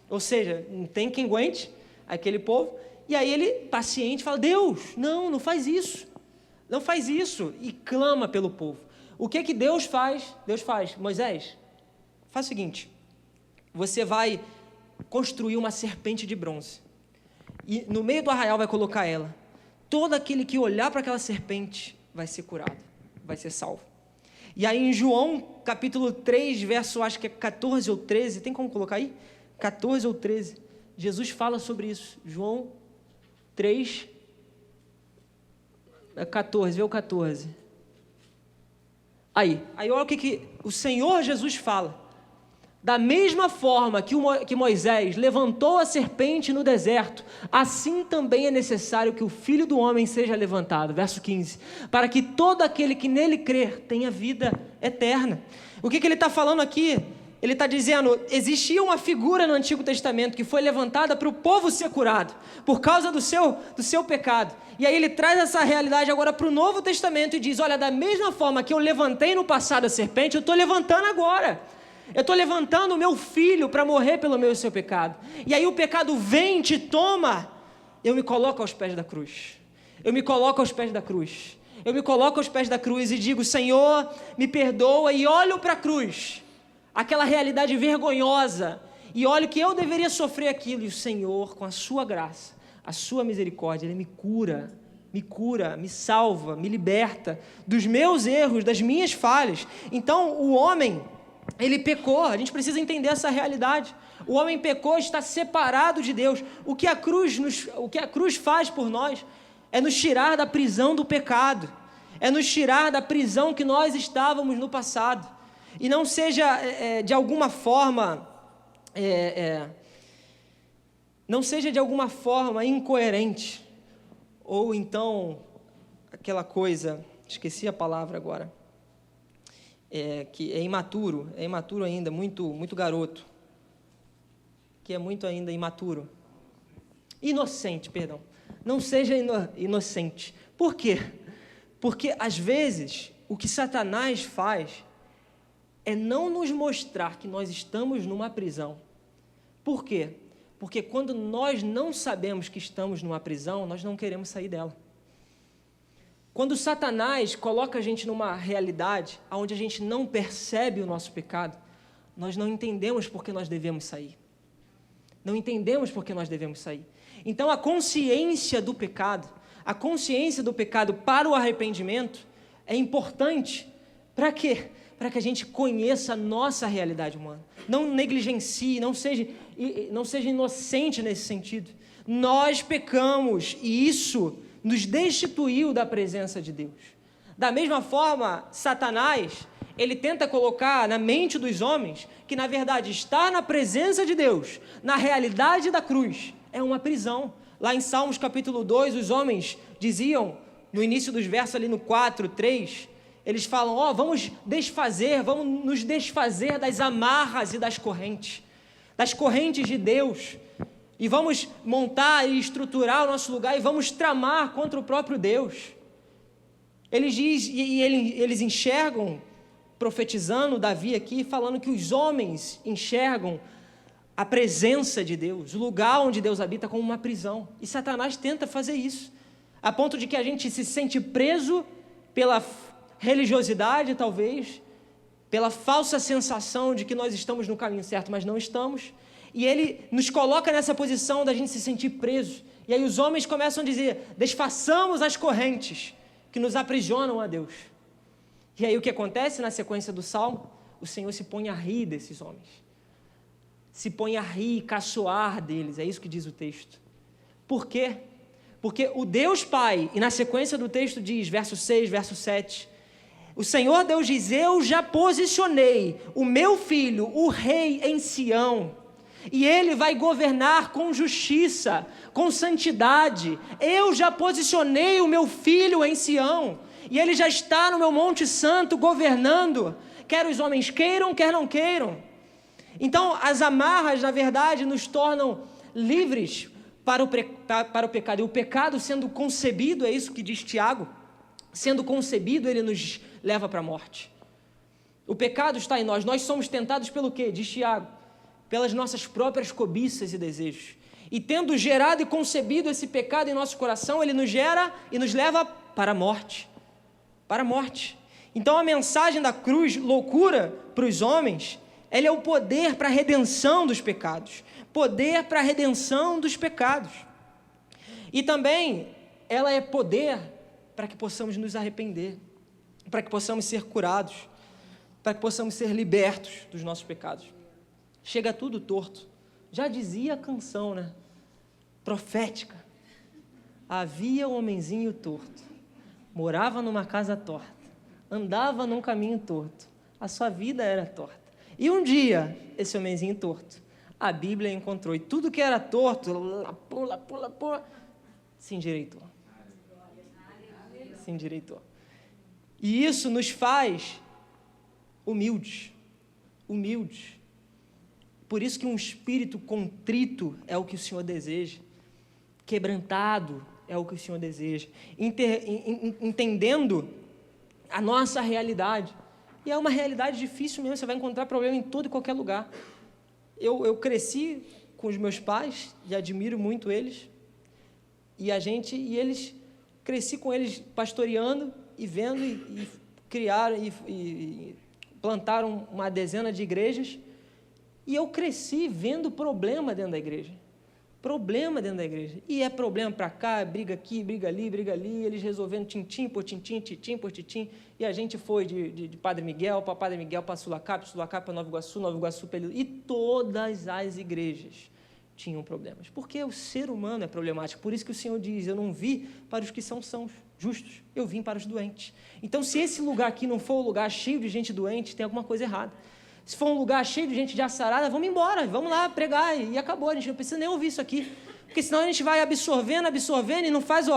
Ou seja, não tem quem aguente aquele povo. E aí ele, paciente, fala: Deus, não faz isso, não faz isso, e clama pelo povo. O que Deus faz? Deus faz: Moisés, faz o seguinte, você vai construir uma serpente de bronze, e no meio do arraial vai colocar ela. Todo aquele que olhar para aquela serpente vai ser curado, vai ser salvo. E aí em João, capítulo 3, verso, acho que é 14 ou 13, tem como colocar aí? 14 ou 13, Jesus fala sobre isso. João 3, 14, vê o 14. Aí olha o que o Senhor Jesus fala. Da mesma forma que Moisés levantou a serpente no deserto, assim também é necessário que o Filho do Homem seja levantado. Verso 15. Para que todo aquele que nele crer tenha vida eterna. O que ele está falando aqui? Ele está dizendo, existia uma figura no Antigo Testamento que foi levantada para o povo ser curado, por causa do seu pecado. E aí ele traz essa realidade agora para o Novo Testamento e diz: olha, da mesma forma que eu levantei no passado a serpente, eu estou levantando agora. Eu estou levantando o meu filho para morrer pelo meu e seu pecado. E aí o pecado vem, te toma. Eu me coloco aos pés da cruz. Eu me coloco aos pés da cruz. Eu me coloco aos pés da cruz e digo: Senhor, me perdoa. E olho para a cruz, aquela realidade vergonhosa, e olho que eu deveria sofrer aquilo. E o Senhor, com a sua graça, a sua misericórdia, Ele me cura, me salva, me liberta dos meus erros, das minhas falhas. Então o homem, ele pecou, a gente precisa entender essa realidade. O homem pecou, está separado de Deus. O que a cruz faz por nós é nos tirar da prisão do pecado, é nos tirar da prisão que nós estávamos no passado. E não seja de alguma forma, não seja de alguma forma incoerente, ou então aquela coisa, esqueci a palavra agora, que é imaturo ainda, muito garoto, que é muito ainda imaturo. Inocente, perdão. Não seja inocente. Por quê? Porque, às vezes, o que Satanás faz é não nos mostrar que nós estamos numa prisão. Por quê? Porque quando nós não sabemos que estamos numa prisão, nós não queremos sair dela. Quando Satanás coloca a gente numa realidade onde a gente não percebe o nosso pecado, nós não entendemos por que nós devemos sair. Não entendemos por que nós devemos sair. Então, a consciência do pecado para o arrependimento é importante. Para quê? Para que a gente conheça a nossa realidade humana. Não negligencie, não seja inocente nesse sentido. Nós pecamos e isso nos destituiu da presença de Deus. Da mesma forma, Satanás, ele tenta colocar na mente dos homens que, na verdade, estar na presença de Deus, na realidade da cruz, é uma prisão. Lá em Salmos capítulo 2, os homens diziam, no início dos versos ali no 4, 3, eles falam, vamos nos desfazer das amarras e das correntes de Deus, e vamos montar e estruturar o nosso lugar, e vamos tramar contra o próprio Deus. Eles enxergam, profetizando Davi aqui, falando que os homens enxergam a presença de Deus, o lugar onde Deus habita, como uma prisão. E Satanás tenta fazer isso, a ponto de que a gente se sente preso pela religiosidade, talvez, pela falsa sensação de que nós estamos no caminho certo, mas não estamos. E ele nos coloca nessa posição da gente se sentir preso. E aí os homens começam a dizer, desfaçamos as correntes que nos aprisionam a Deus. E aí o que acontece na sequência do Salmo? O Senhor se põe a rir desses homens. Se põe a rir, caçoar deles, é isso que diz o texto. Por quê? Porque o Deus Pai, e na sequência do texto diz, verso 6, verso 7, o Senhor Deus diz, eu já posicionei o meu filho, o rei em Sião, e ele vai governar com justiça, com santidade. Eu já posicionei o meu filho em Sião, e ele já está no meu monte santo governando, quer os homens queiram, quer não queiram. Então, as amarras, na verdade, nos tornam livres para o pecado. E o pecado sendo concebido, é isso que diz Tiago, sendo concebido, ele nos leva para a morte. O pecado está em nós. Nós somos tentados pelo quê? Diz Tiago, pelas nossas próprias cobiças e desejos. E tendo gerado e concebido esse pecado em nosso coração, ele nos gera e nos leva para a morte. Para a morte. Então, a mensagem da cruz, loucura para os homens, ela é o poder para a redenção dos pecados. Poder para a redenção dos pecados. E também, ela é poder para que possamos nos arrepender, para que possamos ser curados, para que possamos ser libertos dos nossos pecados. Chega tudo torto. Já dizia a canção, né? Profética. Havia um homenzinho torto, morava numa casa torta, andava num caminho torto, a sua vida era torta. E um dia, esse homenzinho torto, a Bíblia encontrou, e tudo que era torto, pula, se endireitou. Se endireitou. E isso nos faz humildes. Por isso que um espírito contrito é o que o Senhor deseja. Quebrantado é o que o Senhor deseja. Entendendo a nossa realidade. E é uma realidade difícil mesmo, você vai encontrar problema em todo e qualquer lugar. Eu cresci com os meus pais, e admiro muito eles, cresci com eles pastoreando e vendo, e criaram e plantaram uma dezena de igrejas, e eu cresci vendo problema dentro da igreja. E é problema para cá, briga aqui, briga ali, eles resolvendo tintim por tintim, e a gente foi de Padre Miguel para Sulacap para Nova Iguaçu, e todas as igrejas tinham problemas, porque o ser humano é problemático. Por isso que o Senhor diz, eu não vim para os que são sãos, justos, eu vim para os doentes. Então, se esse lugar aqui não for um lugar cheio de gente doente, tem alguma coisa errada. Se for um lugar cheio de gente de açarada, vamos embora, vamos lá pregar, e acabou, a gente não precisa nem ouvir isso aqui, porque senão a gente vai absorvendo, e não faz,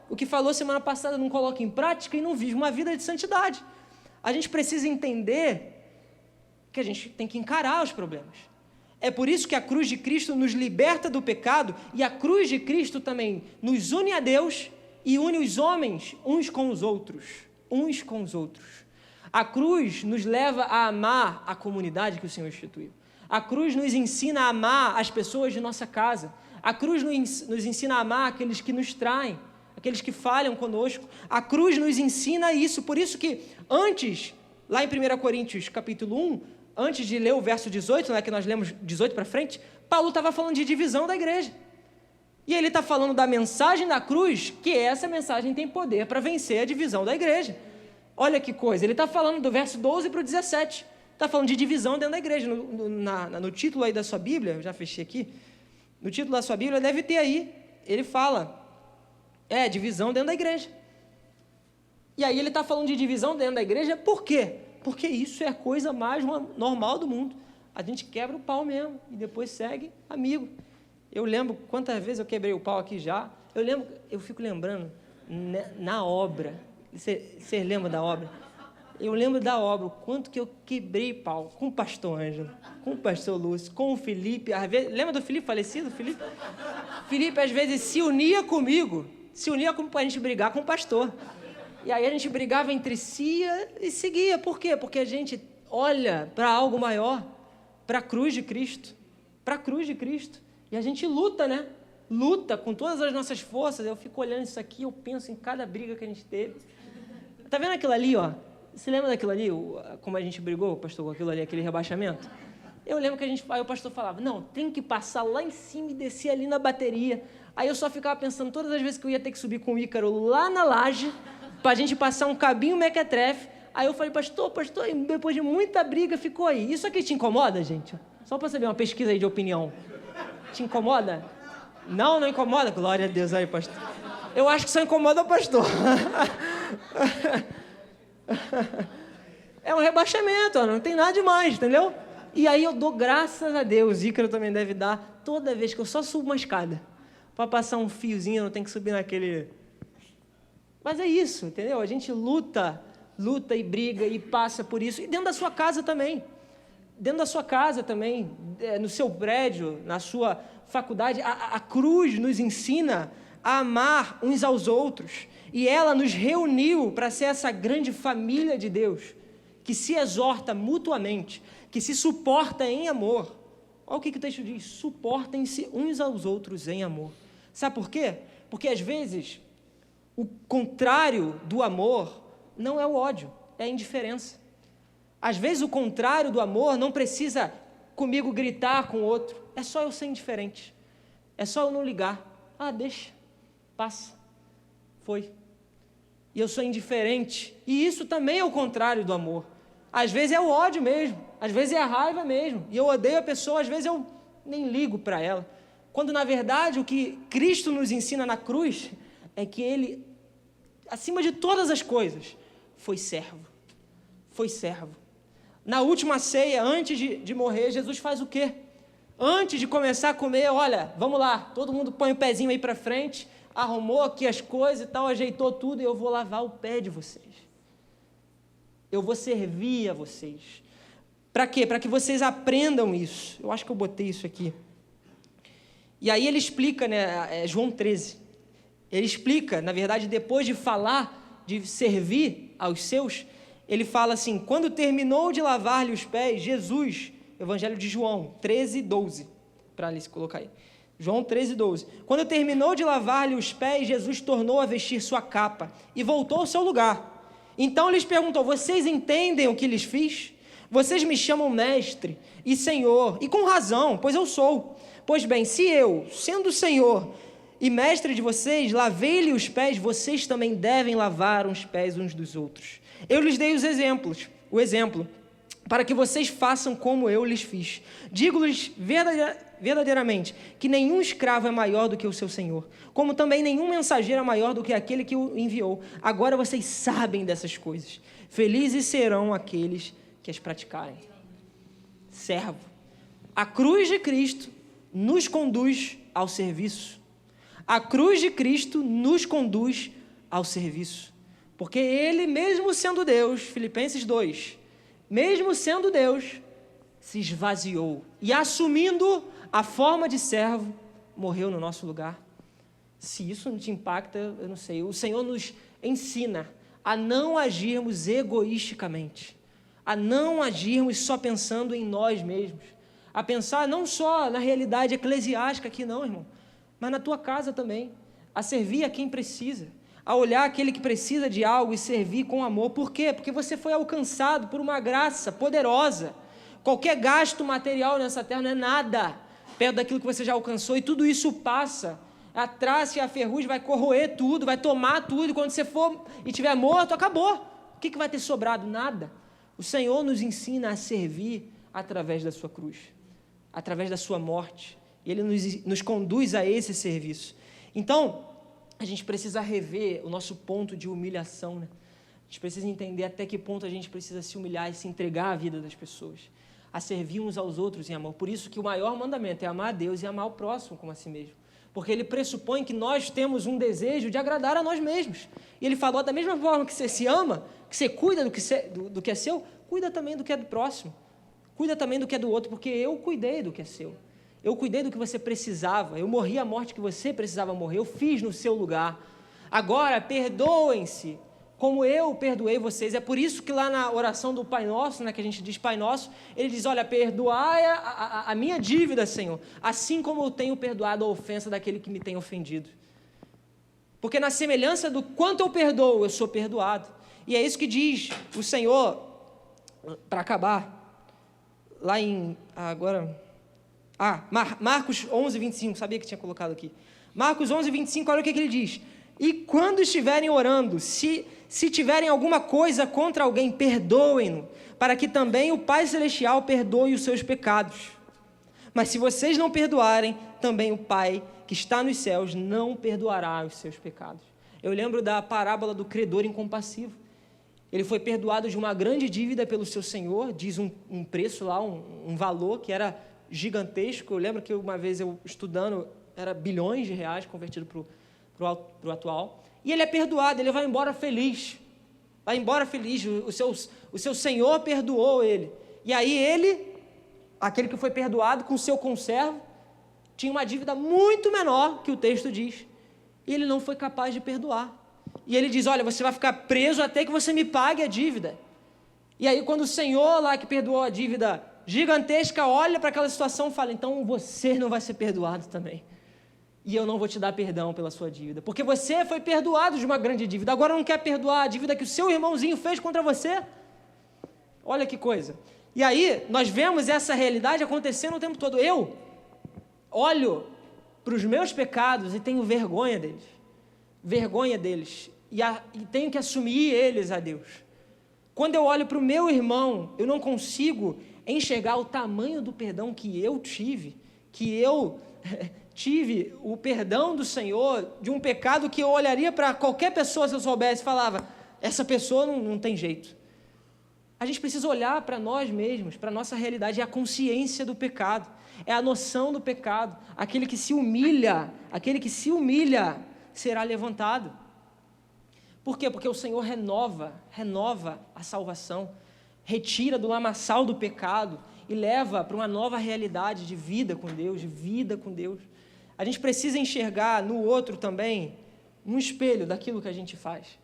o que falou semana passada, não coloca em prática e não vive uma vida de santidade. a gente precisa entender que a gente tem que encarar os problemas. É por isso que a cruz de Cristo nos liberta do pecado e a cruz de Cristo também nos une a Deus e une os homens uns com os outros. Uns com os outros. A cruz nos leva a amar a comunidade que o Senhor instituiu. A cruz nos ensina a amar as pessoas de nossa casa. A cruz nos ensina a amar aqueles que nos traem, aqueles que falham conosco. A cruz nos ensina isso. Por isso que antes, lá em 1 Coríntios capítulo 1, antes de ler o verso 18, que nós lemos 18 para frente, Paulo estava falando de divisão da igreja. E ele está falando da mensagem da cruz, que essa mensagem tem poder para vencer a divisão da igreja. Olha que coisa, ele está falando do verso 12 para o 17, está falando de divisão dentro da igreja. No título aí da sua Bíblia, eu já fechei aqui, no título da sua Bíblia deve ter aí, ele fala, divisão dentro da igreja. E aí ele está falando de divisão dentro da igreja, por quê? Porque isso é a coisa mais normal do mundo. A gente quebra o pau mesmo e depois segue amigo. Eu lembro quantas vezes eu quebrei o pau aqui já. Eu fico lembrando na obra. Vocês lembram da obra? Eu lembro da obra, o quanto que eu quebrei pau com o pastor Ângelo, com o pastor Lúcio, com o Felipe. Às vezes, lembra do Felipe falecido? Felipe às vezes se unia comigo para a gente brigar com o pastor. E aí a gente brigava entre si e seguia. Por quê? Porque a gente olha para algo maior, para a cruz de Cristo. Para a cruz de Cristo. E a gente luta, né? Luta com todas as nossas forças. Eu fico olhando isso aqui, eu penso em cada briga que a gente teve. Tá vendo aquilo ali, ó? Você lembra daquilo ali? Como a gente brigou, pastor, com aquilo ali, aquele rebaixamento? Eu lembro que aí o pastor falava, não, tem que passar lá em cima e descer ali na bateria. Aí eu só ficava pensando todas as vezes que eu ia ter que subir com o Ícaro lá na laje, para a gente passar um cabinho mequetrefe. Aí eu falei, pastor, e depois de muita briga ficou aí. Isso aqui te incomoda, gente? Só para saber uma pesquisa aí de opinião. Te incomoda? Não incomoda? Glória a Deus aí, pastor. Eu acho que só incomoda o pastor. É um rebaixamento, ó, não tem nada demais, entendeu? E aí eu dou graças a Deus, Ícaro também deve dar, toda vez que eu só subo uma escada, para passar um fiozinho, eu não tenho que subir naquele... Mas é isso, entendeu? A gente luta e briga e passa por isso. E dentro da sua casa também. Dentro da sua casa também, no seu prédio, na sua faculdade, a cruz nos ensina a amar uns aos outros. E ela nos reuniu para ser essa grande família de Deus, que se exorta mutuamente, que se suporta em amor. Olha o que o texto diz, suportem-se uns aos outros em amor. Sabe por quê? Porque às vezes... o contrário do amor não é o ódio, é a indiferença. Às vezes o contrário do amor não precisa comigo gritar com o outro, é só eu ser indiferente, é só eu não ligar. Deixa, passa, foi. E eu sou indiferente, e isso também é o contrário do amor. Às vezes é o ódio mesmo, às vezes é a raiva mesmo, e eu odeio a pessoa, às vezes eu nem ligo para ela. Quando na verdade o que Cristo nos ensina na cruz é que ele, acima de todas as coisas, foi servo. Foi servo. Na última ceia, antes de morrer, Jesus faz o quê? Antes de começar a comer, olha, vamos lá, todo mundo põe o pezinho aí para frente, arrumou aqui as coisas e tal, ajeitou tudo, e eu vou lavar o pé de vocês. Eu vou servir a vocês. Para quê? Para que vocês aprendam isso. Eu acho que eu botei isso aqui. E aí ele explica, né, João 13, ele explica, na verdade, depois de falar, de servir aos seus, ele fala assim, quando terminou de lavar-lhe os pés, Jesus, Evangelho de João 13, 12, para ali se colocar aí, João 13, 12, quando terminou de lavar-lhe os pés, Jesus tornou a vestir sua capa e voltou ao seu lugar. Então lhes perguntou, vocês entendem o que lhes fiz? Vocês me chamam mestre e senhor, e com razão, pois eu sou. Pois bem, se eu, sendo Senhor e mestre de vocês, lavei-lhe os pés, vocês também devem lavar os pés uns dos outros. Eu lhes dei o exemplo, para que vocês façam como eu lhes fiz. Digo-lhes verdadeiramente que nenhum escravo é maior do que o seu senhor, como também nenhum mensageiro é maior do que aquele que o enviou. Agora vocês sabem dessas coisas. Felizes serão aqueles que as praticarem. Servo. A cruz de Cristo nos conduz ao serviço. A cruz de Cristo nos conduz ao serviço. Porque ele, mesmo sendo Deus, Filipenses 2, mesmo sendo Deus, se esvaziou e, assumindo a forma de servo, morreu no nosso lugar. Se isso não te impacta, eu não sei. O Senhor nos ensina a não agirmos egoisticamente, a não agirmos só pensando em nós mesmos, a pensar não só na realidade eclesiástica aqui não, irmão, mas na tua casa também, a servir a quem precisa, a olhar aquele que precisa de algo e servir com amor. Por quê? Porque você foi alcançado por uma graça poderosa. Qualquer gasto material nessa terra não é nada perto daquilo que você já alcançou, e tudo isso passa. A traça e a ferrugem vai corroer tudo, vai tomar tudo, e quando você for e estiver morto, acabou. O que vai ter sobrado? Nada. O Senhor nos ensina a servir através da sua cruz, através da sua morte, e Ele nos conduz a esse serviço. Então, a gente precisa rever o nosso ponto de humilhação, né? A gente precisa entender até que ponto a gente precisa se humilhar e se entregar à vida das pessoas, a servir uns aos outros em amor. Por isso que o maior mandamento é amar a Deus e amar o próximo como a si mesmo, porque ele pressupõe que nós temos um desejo de agradar a nós mesmos. E ele falou, da mesma forma que você se ama, que você cuida do que é seu, cuida também do que é do próximo, cuida também do que é do outro, porque eu cuidei do que é seu. Eu cuidei do que você precisava, eu morri a morte que você precisava morrer, eu fiz no seu lugar. Agora, perdoem-se, como eu perdoei vocês. É por isso que lá na oração do Pai Nosso, né, que a gente diz Pai Nosso, ele diz, olha, perdoai a minha dívida, Senhor, assim como eu tenho perdoado a ofensa daquele que me tem ofendido. Porque na semelhança do quanto eu perdoo, eu sou perdoado. E é isso que diz o Senhor, para acabar, lá em, Marcos 11, 25, sabia que tinha colocado aqui. Marcos 11, 25, olha o que ele diz. E quando estiverem orando, se tiverem alguma coisa contra alguém, perdoem-no, para que também o Pai Celestial perdoe os seus pecados. Mas se vocês não perdoarem, também o Pai que está nos céus não perdoará os seus pecados. Eu lembro da parábola do credor incompassivo. Ele foi perdoado de uma grande dívida pelo seu senhor, diz um preço lá, um valor que era gigantesco. Eu lembro que uma vez eu estudando, era bilhões de reais convertido para o atual. E ele é perdoado, ele vai embora feliz. Vai embora feliz, o seu senhor perdoou ele. E aí ele, aquele que foi perdoado com o seu conservo, tinha uma dívida muito menor, que o texto diz, e ele não foi capaz de perdoar. E ele diz, olha, você vai ficar preso até que você me pague a dívida. E aí quando o senhor lá que perdoou a dívida gigantesca olha para aquela situação e fala, então você não vai ser perdoado também. E eu não vou te dar perdão pela sua dívida, porque você foi perdoado de uma grande dívida, agora não quer perdoar a dívida que o seu irmãozinho fez contra você? Olha que coisa. E aí nós vemos essa realidade acontecendo o tempo todo. Eu olho para os meus pecados e tenho vergonha deles, e tenho que assumir eles a Deus. Quando eu olho para o meu irmão, eu não consigo enxergar o tamanho do perdão que eu tive, o perdão do Senhor de um pecado que eu olharia para qualquer pessoa, se eu soubesse, falava, essa pessoa não tem jeito. A gente precisa olhar para nós mesmos, para a nossa realidade, é a consciência do pecado, é a noção do pecado. Aquele que se humilha será levantado. Por quê? Porque o Senhor renova a salvação, retira do lamaçal do pecado e leva para uma nova realidade de vida com Deus, A gente precisa enxergar no outro também um espelho daquilo que a gente faz.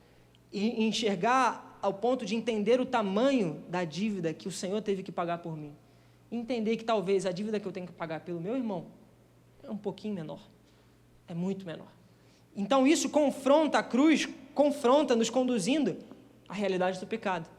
E enxergar ao ponto de entender o tamanho da dívida que o Senhor teve que pagar por mim. E entender que talvez a dívida que eu tenho que pagar pelo meu irmão é um pouquinho menor. É muito menor. Então isso confronta a cruz, nos conduzindo à realidade do pecado.